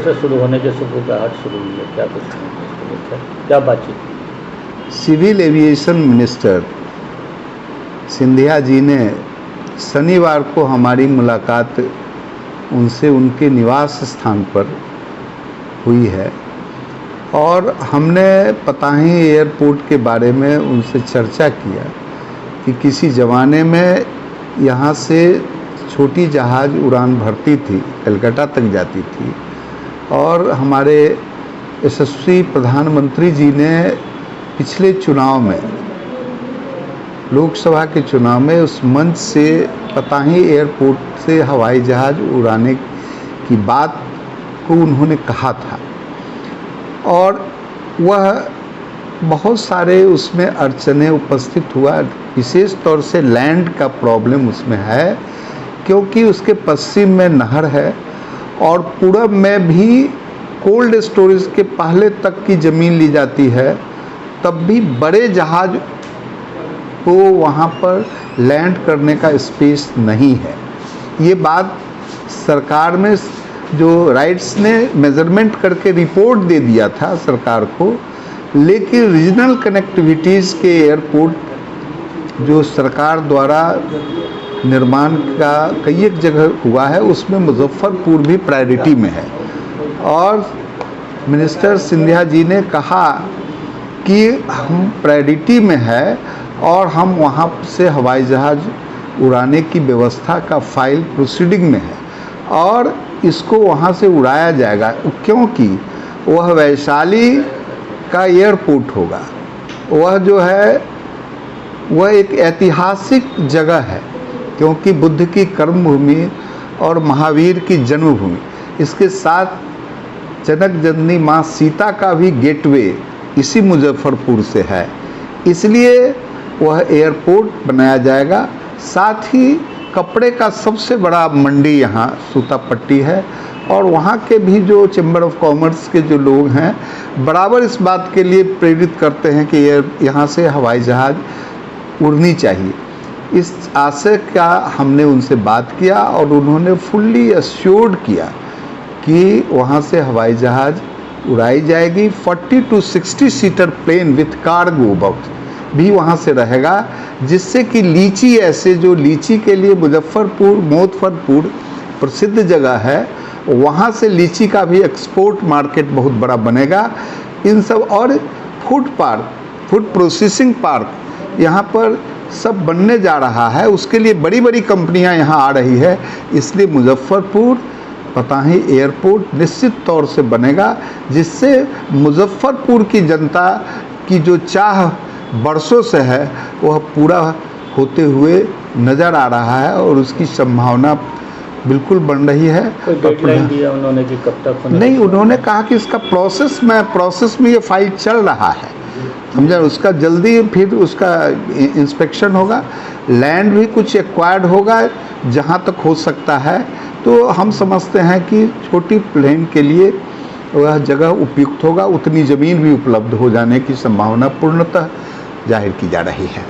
शुरू होने के सुबह शुरू हुई है, क्या कुछ क्या बातचीत? Civil aviation minister Scindia ji ने शनिवार को हमारी मुलाकात उनसे उनके निवास स्थान पर हुई है और हमने पताही एयरपोर्ट के बारे में उनसे चर्चा किया कि किसी ज़माने में यहाँ से छोटी जहाज़ उड़ान भरती थी, कलकत्ता तक जाती थी और हमारे यशस्वी प्रधानमंत्री जी ने पिछले चुनाव में, लोकसभा के चुनाव में, उस मंच से पताही एयरपोर्ट से हवाई जहाज़ उड़ाने की बात को उन्होंने कहा था और वह बहुत सारे उसमें अड़चने उपस्थित हुआ। विशेष तौर से लैंड का प्रॉब्लम उसमें है क्योंकि उसके पश्चिम में नहर है और पूरब में भी कोल्ड स्टोरेज के पहले तक की ज़मीन ली जाती है, तब भी बड़े जहाज़ को वहाँ पर लैंड करने का स्पेस नहीं है। ये बात सरकार में जो राइट्स ने मेजरमेंट करके रिपोर्ट दे दिया था सरकार को, लेकिन रीजनल कनेक्टिविटीज़ के एयरपोर्ट जो सरकार द्वारा निर्माण का कई एक जगह हुआ है उसमें मुजफ्फरपुर भी प्रायोरिटी में है और मिनिस्टर सिंधिया जी ने कहा कि हम प्रायोरिटी में है और हम वहाँ से हवाई जहाज़ उड़ाने की व्यवस्था का फाइल प्रोसीडिंग में है और इसको वहाँ से उड़ाया जाएगा क्योंकि वह वैशाली का एयरपोर्ट होगा। वह जो है वह एक ऐतिहासिक जगह है क्योंकि बुद्ध की कर्मभूमि और महावीर की जन्मभूमि, इसके साथ जनक जननी माँ सीता का भी गेटवे इसी मुजफ्फरपुर से है, इसलिए वह एयरपोर्ट बनाया जाएगा। साथ ही कपड़े का सबसे बड़ा मंडी यहाँ सूतापट्टी है और वहाँ के भी जो चैम्बर ऑफ कॉमर्स के जो लोग हैं बराबर इस बात के लिए प्रेरित करते हैं कि यहाँ से हवाई जहाज़ उड़नी चाहिए। इस आशय का हमने उनसे बात किया और उन्होंने फुल्ली एश्योर्ड किया कि वहाँ से हवाई जहाज़ उड़ाई जाएगी। 40 to 60 seater plane with cargo box भी वहाँ से रहेगा, जिससे कि लीची, ऐसे जो लीची के लिए मुजफ्फरपुर मोहतफरपुर प्रसिद्ध जगह है, वहाँ से लीची का भी एक्सपोर्ट मार्केट बहुत बड़ा बनेगा। इन सब और food park, food processing park यहाँ पर सब बनने जा रहा है, उसके लिए बड़ी बड़ी कंपनियाँ यहाँ आ रही है, इसलिए मुजफ्फरपुर पताही एयरपोर्ट निश्चित तौर से बनेगा, जिससे मुजफ्फरपुर की जनता की जो चाह बरसों से है वह पूरा होते हुए नज़र आ रहा है और उसकी संभावना बिल्कुल बन रही है। कोई डेडलाइन दिया उन्होंने कि कब तक? नहीं, उन्होंने कहा कि इसका प्रोसेस में ये फाइल चल रहा है, समझा, उसका जल्दी फिर उसका इंस्पेक्शन होगा, लैंड भी कुछ एक्वायर्ड होगा जहाँ तक हो सकता है। तो हम समझते हैं कि छोटी प्लेन के लिए वह जगह उपयुक्त होगा, उतनी ज़मीन भी उपलब्ध हो जाने की संभावना पूर्णतः जाहिर की जा रही है।